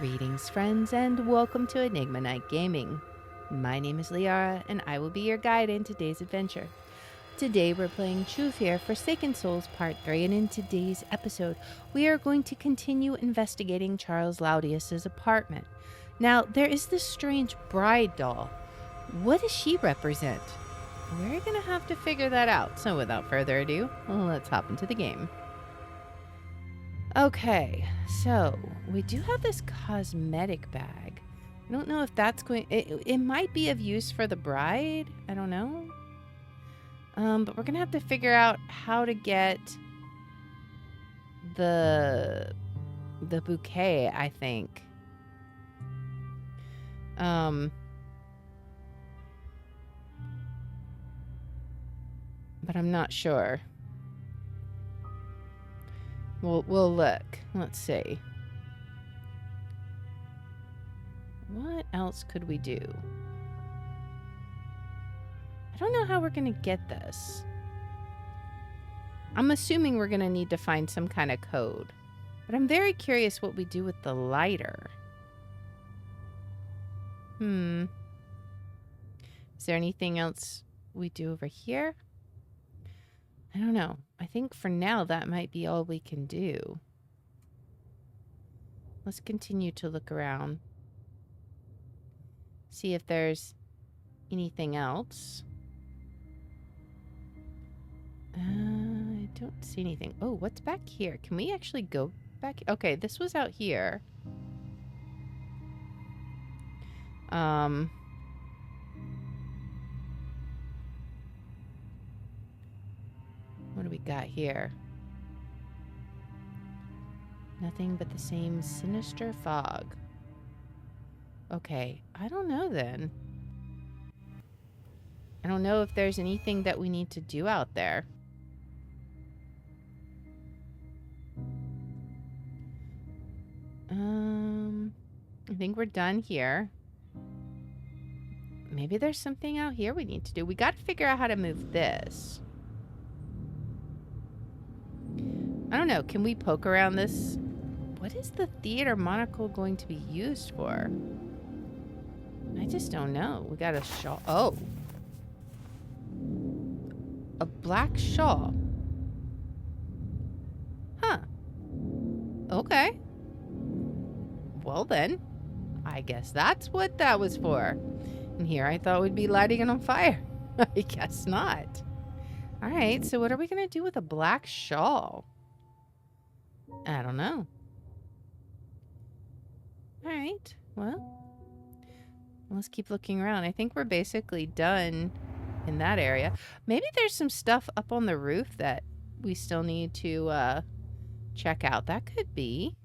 Greetings, friends, and welcome to Enigma Night Gaming. My name is Liara, and I will be your guide in today's adventure. Today, we're playing True Fear Forsaken Souls Part 3, and in today's episode, we are going to continue investigating Charles Laudius's apartment. Now, there is this strange bride doll. What does she represent? We're going to have to figure that out, so without further ado, let's hop into the game. Okay, so we do have this cosmetic bag. I don't know if that's going... It might be of use for the bride. I don't know. But we're going to have to figure out how to get the bouquet, I think. But I'm not sure. We'll look. Let's see. What else could we do? I don't know how we're going to get this. I'm assuming we're going to need to find some kind of code. But I'm very curious what we do with the lighter. Is there anything else we do over here? I don't know. I think for now that might be all we can do. Let's continue to look around. See if there's anything else. I don't see anything. Oh, what's back here? Can we actually go back? Okay, this was out here. What do we got here? Nothing but the same sinister fog. Okay, I don't know then. I don't know if there's anything that we need to do out there. I think we're done here. Maybe there's something out here we need to do. We got to figure out how to move this. I don't know. Can we poke around this? What is the theater monocle going to be used for? I just don't know. We got a shawl. Oh. A black shawl. Huh. Okay. Well then. I guess that's what that was for. And here I thought we'd be lighting it on fire. I guess not. Alright, so what are we going to do with a black shawl? I don't know. Alright, well, let's keep looking around. I think we're basically done in that area. Maybe there's some stuff up on the roof that we still need to check out. That could be.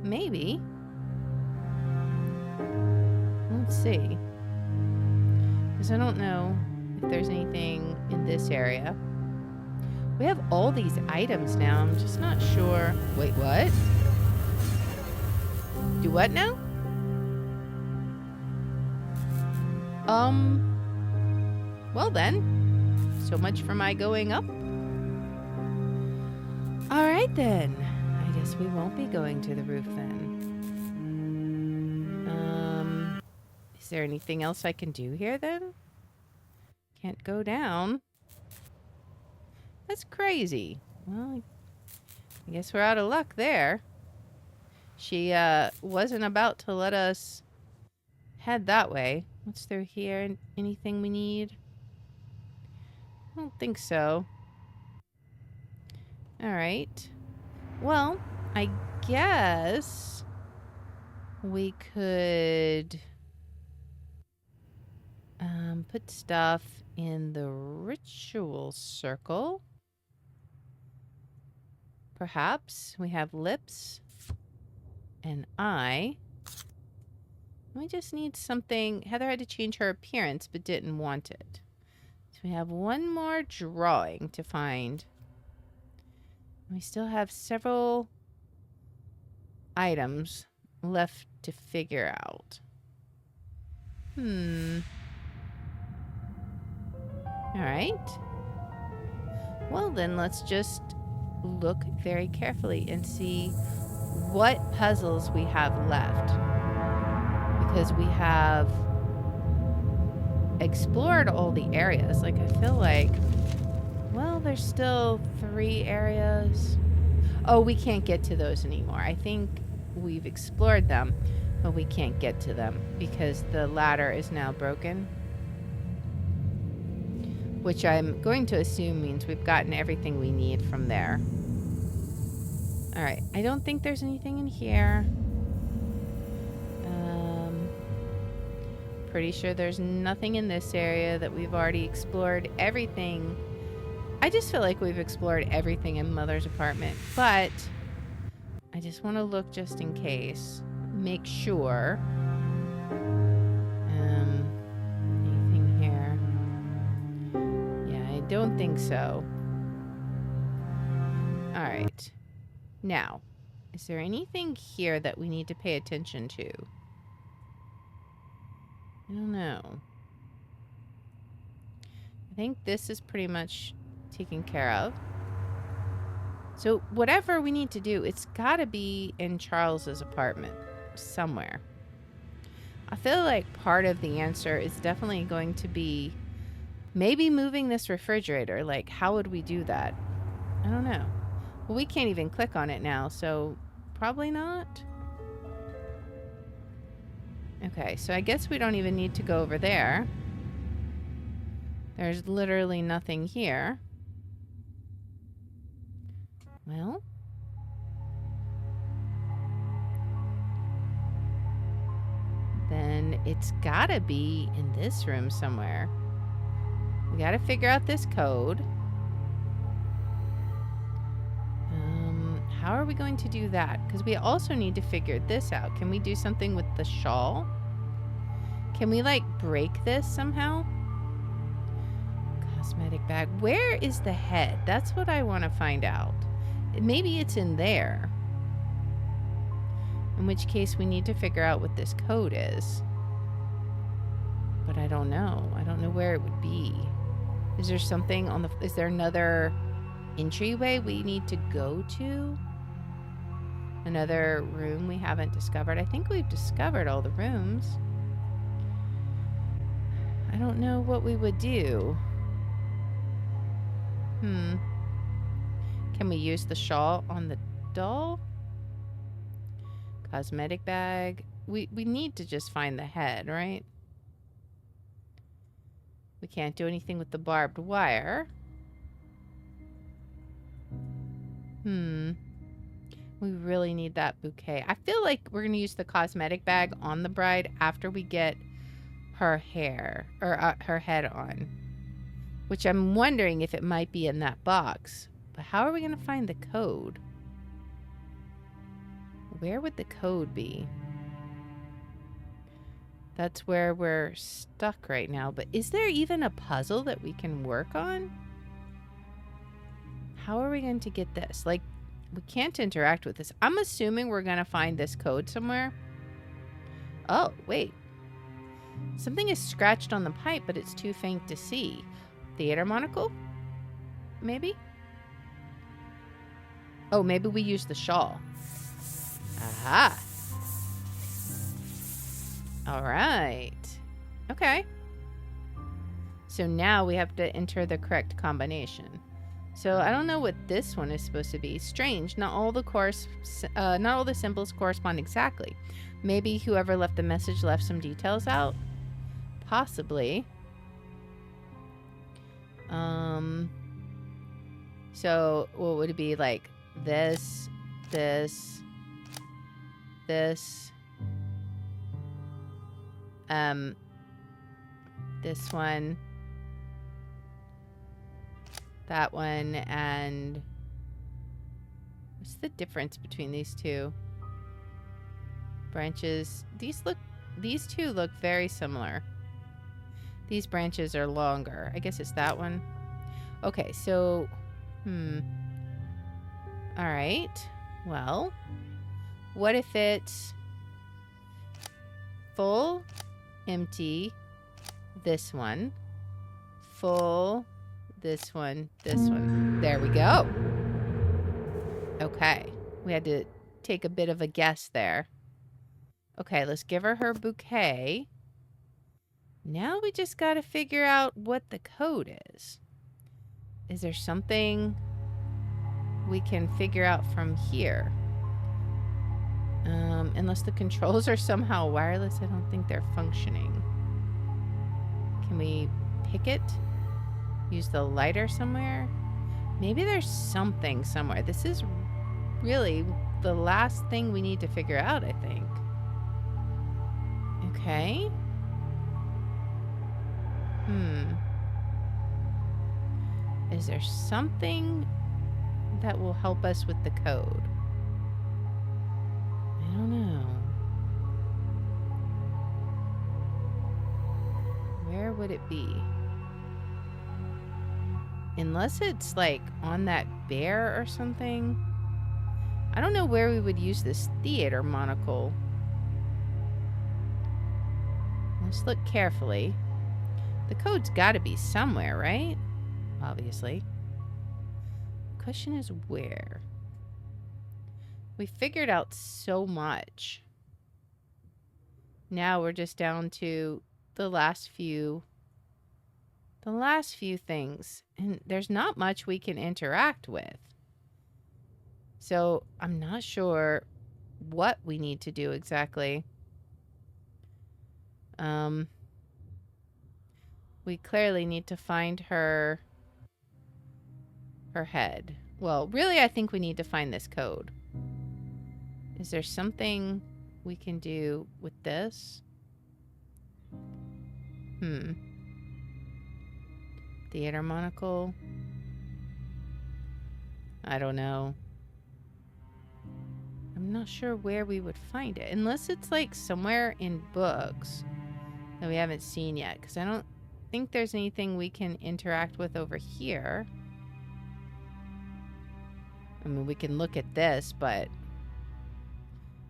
Maybe. Let's see. Because I don't know if there's anything in this area. We have all these items now. I'm just not sure. Wait, what? Do what now? Well then. So much for my going up. Alright then. I guess we won't be going to the roof then. Is there anything else I can do here then? Can't go down. That's crazy. Well, I guess we're out of luck there. She wasn't about to let us head that way. What's through here? Anything we need? I don't think so. Alright. Well, I guess we could put stuff in the ritual circle. Perhaps we have lips and eye. We just need something. Heather had to change her appearance but didn't want it. So we have one more drawing to find. We still have several items left to figure out. Alright. Well then, let's just look very carefully and see what puzzles we have left. Because we have explored all the areas. Like, I feel like, well, there's still 3 areas. Oh, we can't get to those anymore. I think we've explored them, but we can't get to them because the ladder is now broken. Which I'm going to assume means we've gotten everything we need from there. Alright, I don't think there's anything in here. Pretty sure there's nothing in this area that we've already explored. Everything. I just feel like we've explored everything in Mother's apartment, but I just want to look just in case. Make sure. Anything here? Yeah, I don't think so. Alright. Now, is there anything here that we need to pay attention to? I don't know. I think this is pretty much taken care of. So whatever we need to do, it's got to be in Charles's apartment somewhere. I feel like part of the answer is definitely going to be maybe moving this refrigerator. Like, how would we do that? I don't know. Well, we can't even click on it now, so probably not. Okay, so I guess we don't even need to go over there. There's literally nothing here. Well. Then it's gotta be in this room somewhere. We gotta figure out this code. How are we going to do that? Because we also need to figure this out. Can we do something with the shawl? Can we, like, break this somehow? Cosmetic bag. Where is the head? That's what I want to find out. Maybe it's in there. In which case, we need to figure out what this code is. But I don't know. I don't know where it would be. Is there something on the... Is there another entryway we need to go to? Another room we haven't discovered? I think we've discovered all the rooms. I don't know what we would do. Can we use the shawl on the doll? Cosmetic bag. We need to just find the head, right? We can't do anything with the barbed wire. We really need that bouquet. I feel like we're going to use the cosmetic bag on the bride after we get her hair, or her head on. Which I'm wondering if it might be in that box. But how are we going to find the code? Where would the code be? That's where we're stuck right now. But is there even a puzzle that we can work on? How are we going to get this? Like, we can't interact with this. I'm assuming we're going to find this code somewhere. Oh, wait. Something is scratched on the pipe, but it's too faint to see. Theater monocle? Maybe? Oh, maybe we use the shawl. Aha. All right. Okay. So now we have to enter the correct combination. So I don't know what this one is supposed to be. Strange. Not all the symbols correspond exactly. Maybe whoever left the message left some details out. Possibly. So what would it be like? This, this, this, this one, that one, and what's the difference between these two? Branches. These two look very similar. These branches are longer. I guess it's that one. Okay, so, all right. Well, what if it's full, empty, this one, full, this one, this one. There we go. Okay. We had to take a bit of a guess there. Okay, let's give her her bouquet. Now we just got to figure out what the code is. Is there something we can figure out from here? Unless the controls are somehow wireless, I don't think they're functioning. Can we pick it? Use the lighter somewhere? Maybe there's something somewhere. This is really the last thing we need to figure out, I think. Okay. Is there something that will help us with the code? I don't know. Where would it be? Unless it's like on that bear or something. I don't know where we would use this theater monocle. Let's look carefully. The code's got to be somewhere, right? Obviously. The question is where? We figured out so much. Now we're just down to the last few things, and there's not much we can interact with. So I'm not sure what we need to do exactly. We clearly need to find her head. Well, really, I think we need to find this code. Is there something we can do with this? Theater monocle? I don't know. I'm not sure where we would find it. Unless it's like somewhere in books that we haven't seen yet. Because I don't think there's anything we can interact with over here. I mean, we can look at this, but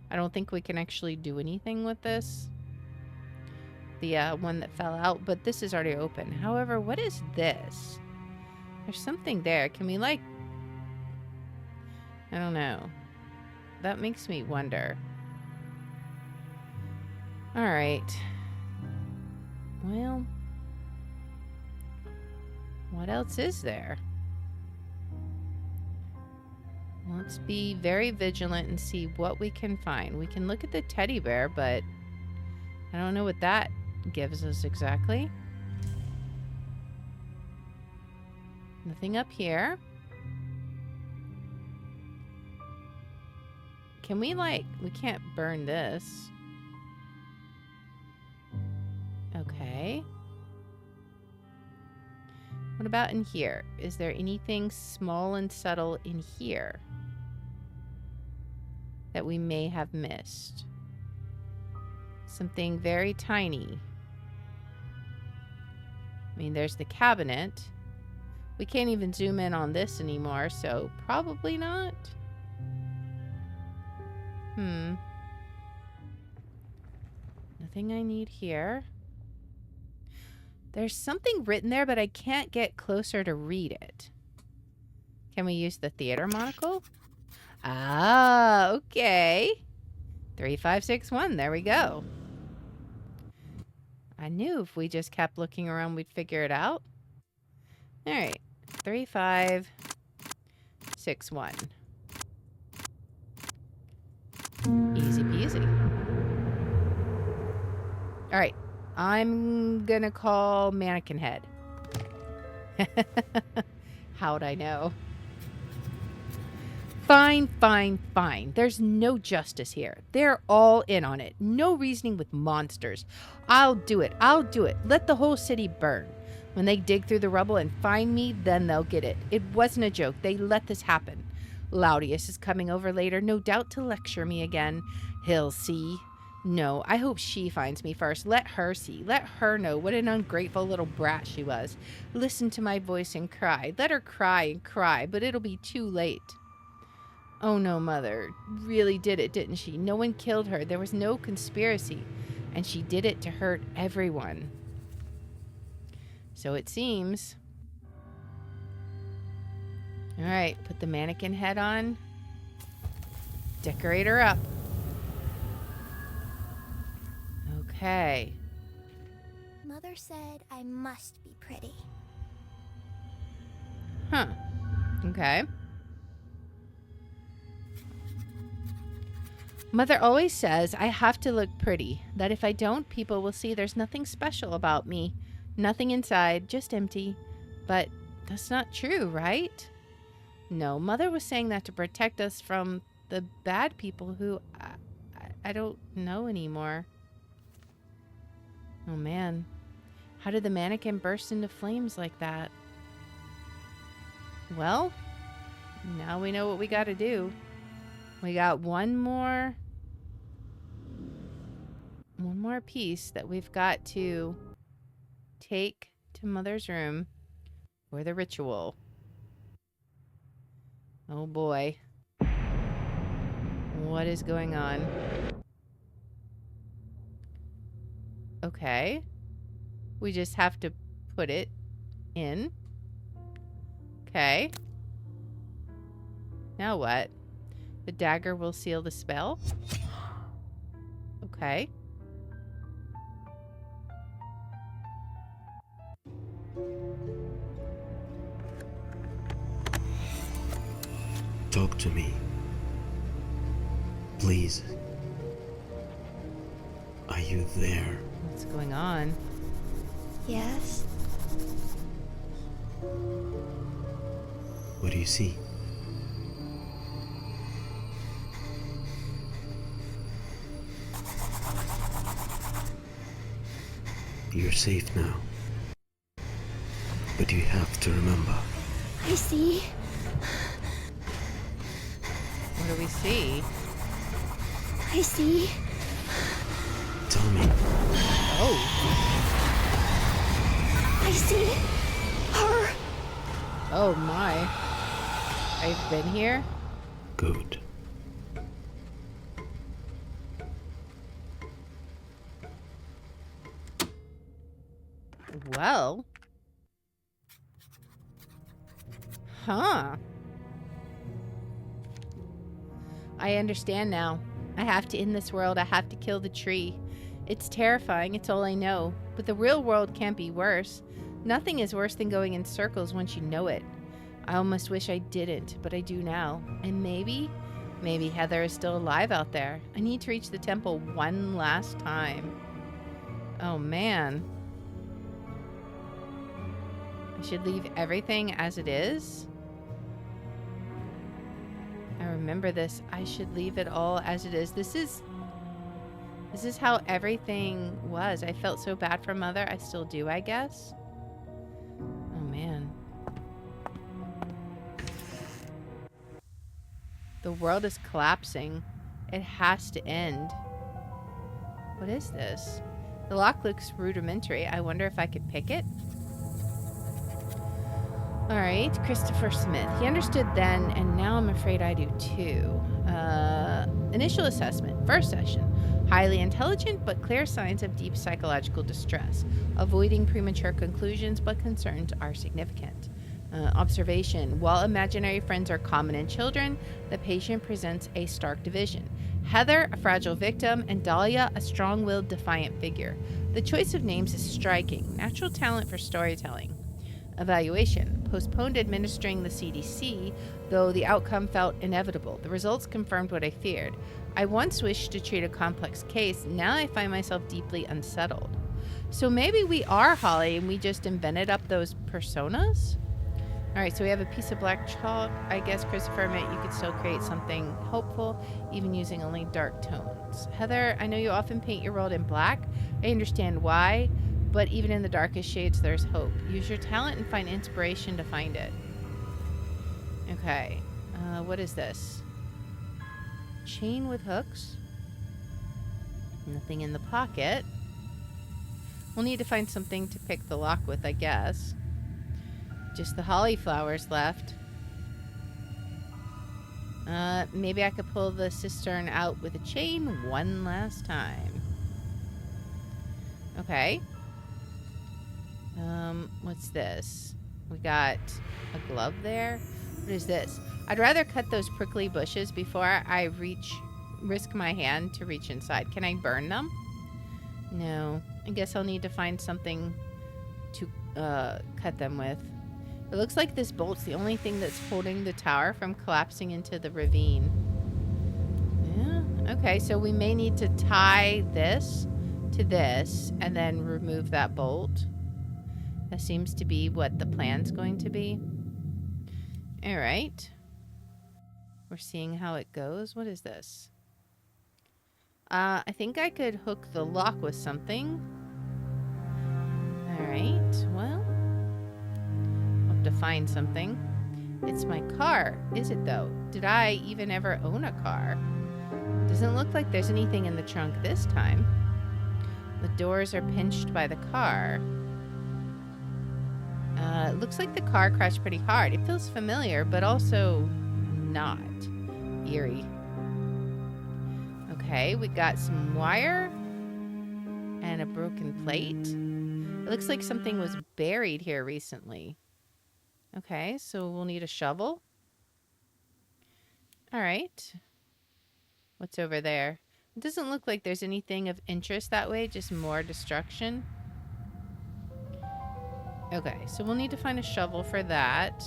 I don't think we can actually do anything with this. The one that fell out, but this is already open. However, what is this? There's something there. Can we like... I don't know. That makes me wonder. All right. Well, what else is there? Let's be very vigilant and see what we can find. We can look at the teddy bear, but I don't know what that gives us exactly. Nothing up here. Can we like... We can't burn this. Okay. What about in here? Is there anything small and subtle in here that we may have missed? Something very tiny. I mean, there's the cabinet. We can't even zoom in on this anymore, so probably not. Nothing I need here. There's something written there, but I can't get closer to read it. Can we use the theater monocle? Ah, okay. 3561, there we go. I knew if we just kept looking around, we'd figure it out. All right, 3561. Easy peasy. All right, I'm gonna call mannequin head. How'd I know? Fine, fine, fine. There's no justice here. They're all in on it. No reasoning with monsters. I'll do it. I'll do it. Let the whole city burn. When they dig through the rubble and find me, then they'll get it. It wasn't a joke. They let this happen. Laudius is coming over later, no doubt to lecture me again. He'll see. No, I hope she finds me first. Let her see. Let her know what an ungrateful little brat she was. Listen to my voice and cry. Let her cry and cry, but it'll be too late. Oh no, Mother really did it, didn't she? No one killed her. There was no conspiracy. And she did it to hurt everyone. So it seems. All right, put the mannequin head on. decorate her up. Okay. Mother said I must be pretty. Huh. Okay. Mother always says I have to look pretty, that if I don't, people will see there's nothing special about me. Nothing inside, just empty. But that's not true, right? No, Mother was saying that to protect us from the bad people who I don't know anymore. Oh man. How did the mannequin burst into flames like that? Well, now we know what we gotta do. We got one more piece that we've got to take to Mother's room for the ritual. Oh boy. What is going on? Okay. We just have to put it in. Okay. Now what? The dagger will seal the spell? Okay. Talk to me. Please. Are you there? What's going on? Yes? What do you see? You're safe now. But you have to remember. I see. What do we see? I see. Tell me. Oh. I see her. Oh my. I've been here? Good. Well. Huh. I understand now. I have to end this world. I have to kill the tree. It's terrifying. It's all I know. But the real world can't be worse. Nothing is worse than going in circles once you know it. I almost wish I didn't, but I do now. And maybe Heather is still alive out there. I need to reach the temple one last time. Oh man. I should leave everything as it is. I remember this. I should leave it all as it is. This is how everything was. I felt so bad for Mother. I still do, I guess. Oh man. The world is collapsing. It has to end. What is this? The lock looks rudimentary. I wonder if I could pick it. Alright, Christopher Smith. He understood then, and now I'm afraid I do too. Initial assessment. First session. Highly intelligent, but clear signs of deep psychological distress. Avoiding premature conclusions, but concerns are significant. Observation. While imaginary friends are common in children, the patient presents a stark division. Heather, a fragile victim, and Dahlia, a strong-willed, defiant figure. The choice of names is striking. Natural talent for storytelling. Evaluation. Postponed administering the CDC, though the outcome felt inevitable. The results confirmed what I feared. I once wished to treat a complex case. Now I find myself deeply unsettled. So maybe we are Holly and we just invented up those personas? Alright, so we have a piece of black chalk. I guess Christopher meant you could still create something hopeful, even using only dark tones. Heather, I know you often paint your world in black. I understand why, but even in the darkest shades, there's hope. Use your talent and find inspiration to find it. Okay, what is this? Chain with hooks. Nothing in the pocket. We'll need to find something to pick the lock with, I guess. Just the holly flowers left. Maybe I could pull the cistern out with a chain one last time. Okay. What's this? We got a glove there. What is this? I'd rather cut those prickly bushes before I risk my hand to reach inside. Can I burn them? No. I guess I'll need to find something to cut them with. It looks like this bolt's the only thing that's holding the tower from collapsing into the ravine. Yeah. Okay, so we may need to tie this to this and then remove that bolt. That seems to be what the plan's going to be. All right. We're seeing how it goes. What is this? I think I could hook the lock with something. All right. Well, I'll have to find something. It's my car, is it though? Did I even ever own a car? Doesn't look like there's anything in the trunk this time. The doors are pinched by the car. It looks like the car crashed pretty hard. It feels familiar, but also not. Eerie. Okay, we got some wire and a broken plate. It looks like something was buried here recently. Okay, so we'll need a shovel. All right. What's over there? It doesn't look like there's anything of interest that way, just more destruction. Okay, so we'll need to find a shovel for that.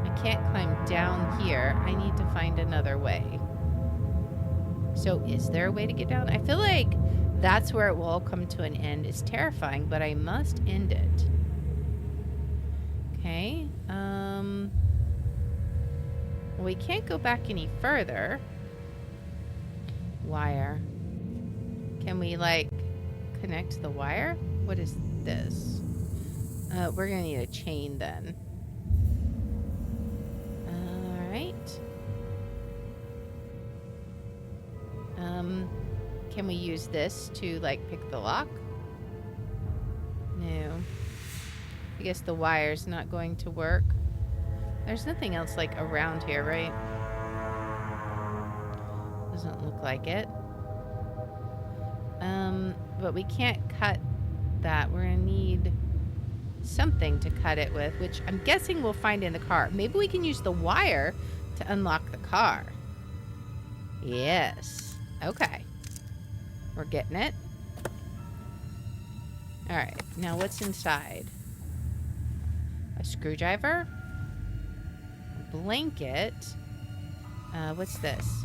I can't climb down here. I need to find another way. So is there a way to get down? I feel like that's where it will all come to an end. It's terrifying, but I must end it. Okay. We can't go back any further. Wire. Can we, like, connect the wire? What is this? We're gonna need a chain then. Alright. Can we use this to, like, pick the lock? No. I guess the wire's not going to work. There's nothing else, like, around here, right? Doesn't look like it. But we can't cut that. We're gonna need something to cut it with, which I'm guessing we'll find in the car. Maybe we can use the wire to unlock the car. Yes. Okay. We're getting it. Alright, now what's inside? A screwdriver? A blanket? What's this?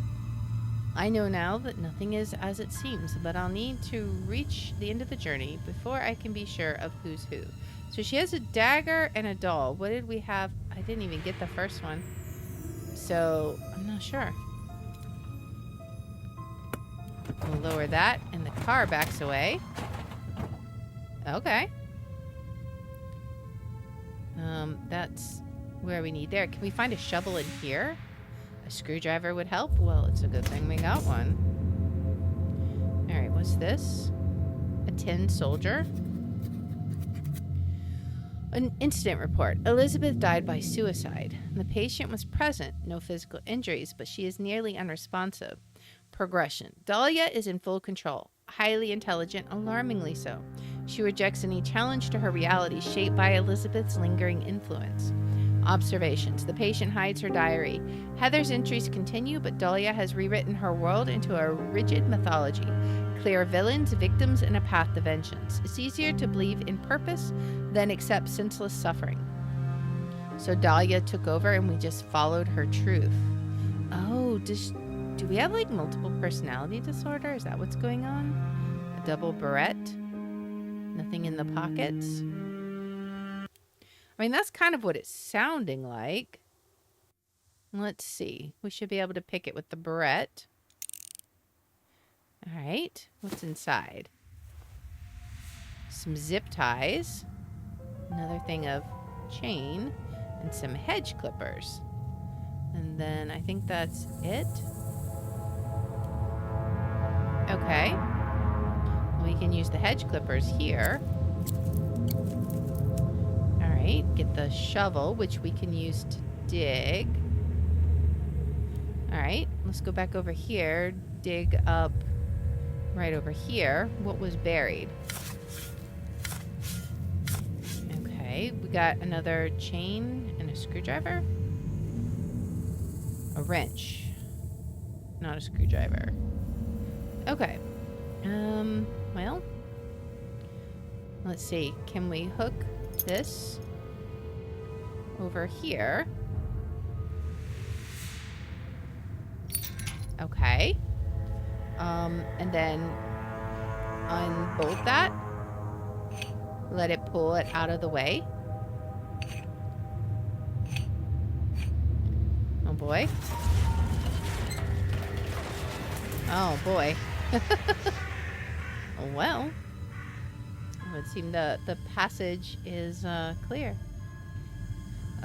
I know now that nothing is as it seems, but I'll need to reach the end of the journey before I can be sure of who's who. So she has a dagger and a doll. What did we have? I didn't even get the first one. So I'm not sure. We'll lower that and the car backs away. Okay. That's where we need there. Can we find a shovel in here? A screwdriver would help. Well, it's a good thing we got one. All right, what's this? A tin soldier. An incident report. Elizabeth died by suicide. The patient was present. No physical injuries, but she is nearly unresponsive. Progression. Dahlia is in full control. Highly intelligent, alarmingly so. She rejects any challenge to her reality shaped by Elizabeth's lingering influence. Observations. The patient hides her diary. Heather's entries continue, but Dahlia has rewritten her world into a rigid mythology. Clear villains, victims, and a path to vengeance. It's easier to believe in purpose than accept senseless suffering. So Dahlia took over and we just followed her truth. Oh, do we have like multiple personality disorder? Is that what's going on? A double barrette? Nothing in the pockets? I mean, that's kind of what it's sounding like. Let's see. We should be able to pick it with the barrette. All right. What's inside? Some zip ties. Another thing of chain. And some hedge clippers. And then I think that's it. Okay. We can use the hedge clippers here. Get the shovel, which we can use to dig. All right, let's go back over here. Dig up right over here what was buried. Okay. Okay, we got another chain and a screwdriver. A wrench. Not a screwdriver. Okay. Well. Let's see. Can we hook this over here? Okay. And then unbolt that. Let it pull it out of the way. Oh boy. Oh boy. Well, it would seem the passage is clear.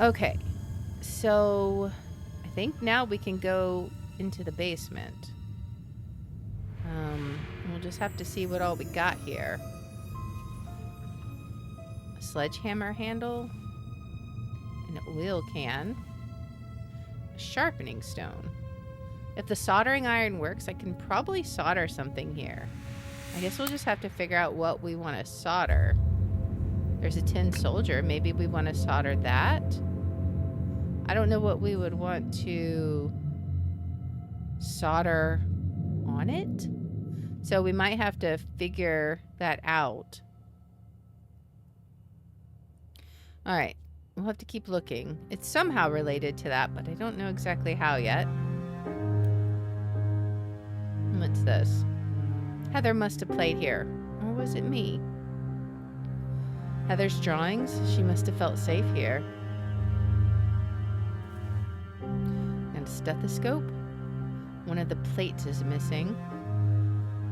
Okay, so I think now we can go into the basement. We'll just have to see what all we got here. A sledgehammer handle, an oil can, a sharpening stone. If the soldering iron works, I can probably solder something here. I guess we'll just have to figure out what we want to solder. There's a tin soldier. Maybe we want to solder that. I don't know what we would want to solder on it. So we might have to figure that out. All right. We'll have to keep looking. It's somehow related to that, but I don't know exactly how yet. What's this? Heather must have played here. Or was it me? Heather's drawings? She must have felt safe here. And a stethoscope? One of the plates is missing.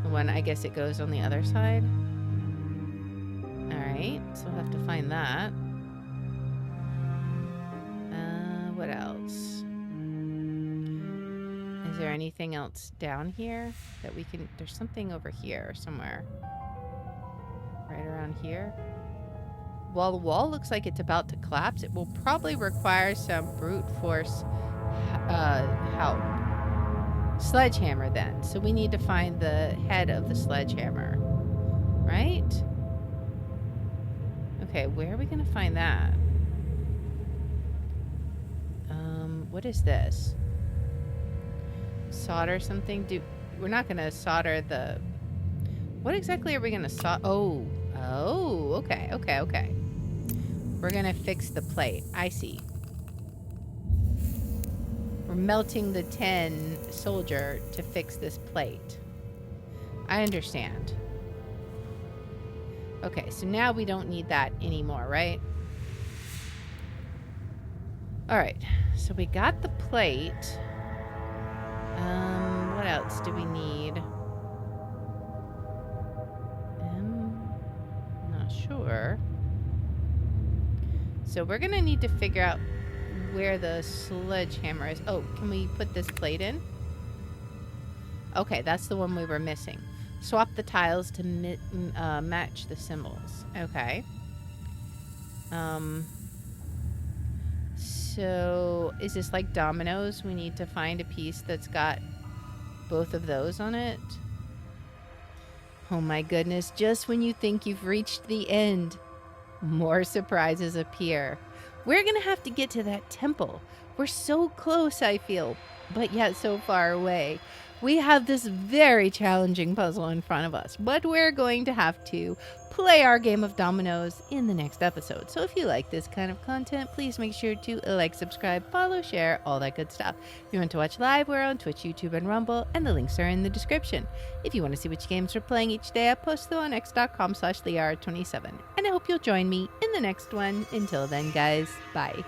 The one, I guess it goes on the other side. Alright, so we'll have to find that. What else? Is there anything else down here that we can... There's something over here somewhere. Right around here. While the wall looks like it's about to collapse, it will probably require some brute force help. Sledgehammer then. So we need to find the head of the sledgehammer. Right? Okay, where are we going to find that? What is this? Solder something? We're not going to solder the... What exactly are we going to solder? Oh, okay. We're going to fix the plate. I see. We're melting the tin soldier to fix this plate. I understand. Okay, so now we don't need that anymore, right? Alright, so we got the plate. What else do we need? Not sure. So we're gonna need to figure out where the sledgehammer is. Oh, can we put this plate in? Okay, that's the one we were missing. Swap the tiles to match the symbols. Okay. So is this like dominoes? We need to find a piece that's got both of those on it. Oh my goodness, just when you think you've reached the end, more surprises appear. We're gonna have to get to that temple. We're so close, I feel, but yet so far away. We have this very challenging puzzle in front of us, but we're going to have to play our game of dominoes in the next episode. So if you like this kind of content, please make sure to like, subscribe, follow, share, all that good stuff. If you want to watch live, we're on Twitch, YouTube, and Rumble, and the links are in the description. If you want to see which games we're playing each day, I post them on x.com/Liara27. And I hope you'll join me in the next one. Until then, guys, bye.